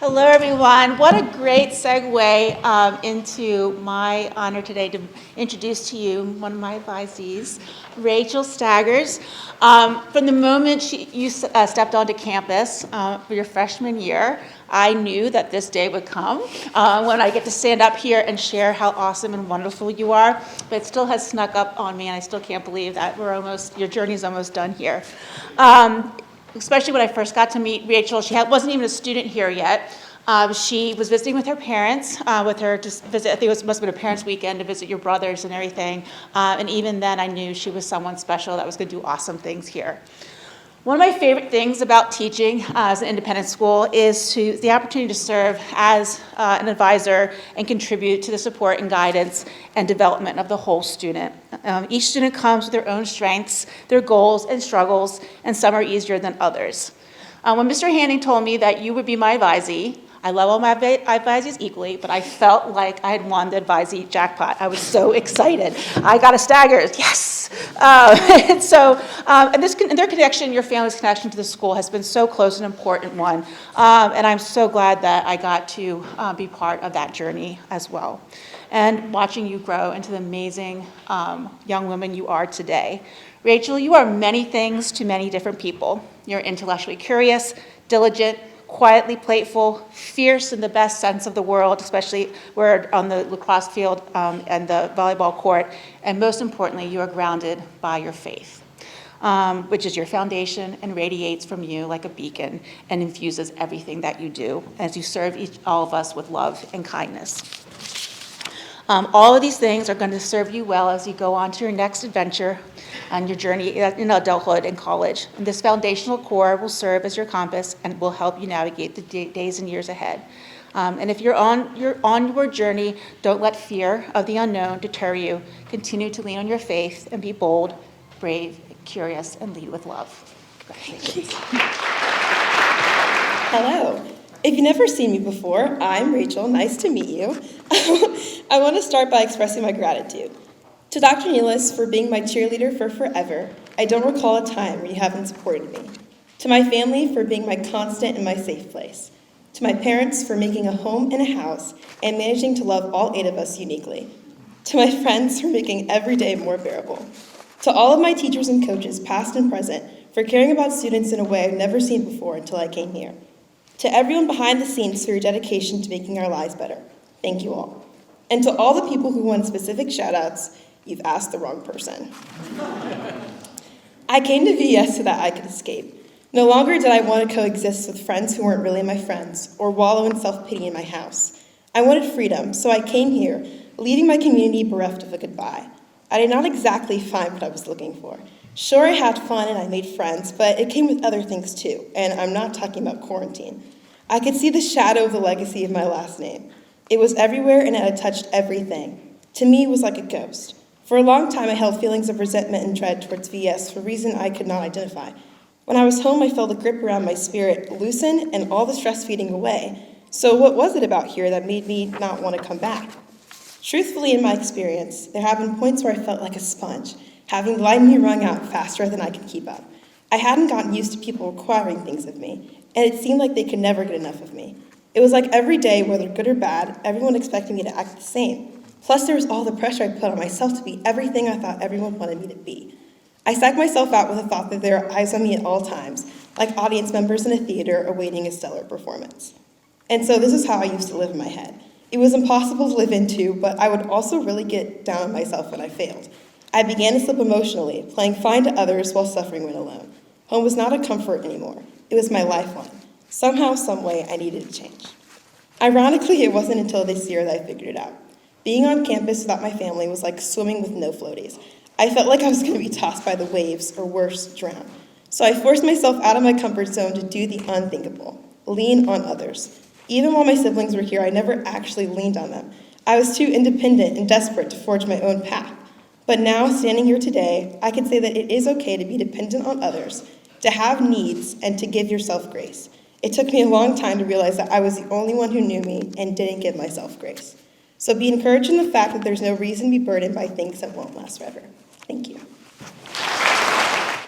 Hello, everyone. What a great segue into my honor today to introduce to you one of my advisees, Rachel Staggers. From the moment you stepped onto campus for your freshman year, I knew that this day would come when I get to stand up here and share how awesome and wonderful you are. But it still has snuck up on me, and I still can't believe that your journey's almost done here. Especially when I first got to meet Rachel, she wasn't even a student here yet. She was visiting with her parents, with her to visit. I think it must have been a parents' weekend to visit your brothers and everything. And even then, I knew she was someone special that was going to do awesome things here. One of my favorite things about teaching as an independent school is the opportunity to serve as an advisor and contribute to the support and guidance and development of the whole student. Each student comes with their own strengths, their goals and struggles, and some are easier than others. When Mr. Hanning told me that you would be my advisee, I love all my advisees equally, but I felt like I had won the advisee jackpot. I was so excited. I got a Staggers, yes! And their connection, your family's connection to the school has been so close and important one. And I'm so glad that I got to be part of that journey as well. And watching you grow into the amazing young woman you are today. Rachel, you are many things to many different people. You're intellectually curious, diligent, quietly playful, fierce in the best sense of the word, especially we're on the lacrosse field and the volleyball court, and most importantly, you are grounded by your faith, which is your foundation and radiates from you like a beacon and infuses everything that you do as you serve all of us with love and kindness. All of these things are going to serve you well as you go on to your next adventure on your journey in adulthood and college. And this foundational core will serve as your compass and will help you navigate the days and years ahead. And if you're on your journey, don't let fear of the unknown deter you. Continue to lean on your faith and be bold, brave, curious, and lead with love. Congratulations. Hello. If you've never seen me before, I'm Rachel. Nice to meet you. I want to start by expressing my gratitude. To Dr. Nealis for being my cheerleader for forever. I don't recall a time where you haven't supported me. To my family for being my constant and my safe place. To my parents for making a home and a house and managing to love all 8 of us uniquely. To my friends for making every day more bearable. To all of my teachers and coaches, past and present, for caring about students in a way I've never seen before until I came here. To everyone behind the scenes for your dedication to making our lives better. Thank you all. And to all the people who want specific shout-outs, you've asked the wrong person. I came to VES so that I could escape. No longer did I want to coexist with friends who weren't really my friends or wallow in self-pity in my house. I wanted freedom, so I came here, leaving my community bereft of a goodbye. I did not exactly find what I was looking for. Sure, I had fun and I made friends, but it came with other things too, and I'm not talking about quarantine. I could see the shadow of the legacy of my last name. It was everywhere and it had touched everything. To me, it was like a ghost. For a long time, I held feelings of resentment and dread towards VES for a reason I could not identify. When I was home, I felt a grip around my spirit loosen and all the stress fading away. So what was it about here that made me not want to come back? Truthfully, in my experience, there have been points where I felt like a sponge, having the life in me wrung out faster than I could keep up. I hadn't gotten used to people requiring things of me, and it seemed like they could never get enough of me. It was like every day, whether good or bad, everyone expected me to act the same. Plus, there was all the pressure I put on myself to be everything I thought everyone wanted me to be. I psyched myself out with the thought that there are eyes on me at all times, like audience members in a theater awaiting a stellar performance. And so this is how I used to live in my head. It was impossible to live into, but I would also really get down on myself when I failed. I began to slip emotionally, playing fine to others while suffering when alone. Home was not a comfort anymore. It was my lifeline. Somehow, some way, I needed to change. Ironically, it wasn't until this year that I figured it out. Being on campus without my family was like swimming with no floaties. I felt like I was going to be tossed by the waves, or worse, drown. So I forced myself out of my comfort zone to do the unthinkable, lean on others. Even while my siblings were here, I never actually leaned on them. I was too independent and desperate to forge my own path. But now, standing here today, I can say that it is okay to be dependent on others, to have needs, and to give yourself grace. It took me a long time to realize that I was the only one who knew me and didn't give myself grace. So be encouraged in the fact that there's no reason to be burdened by things that won't last forever. Thank you.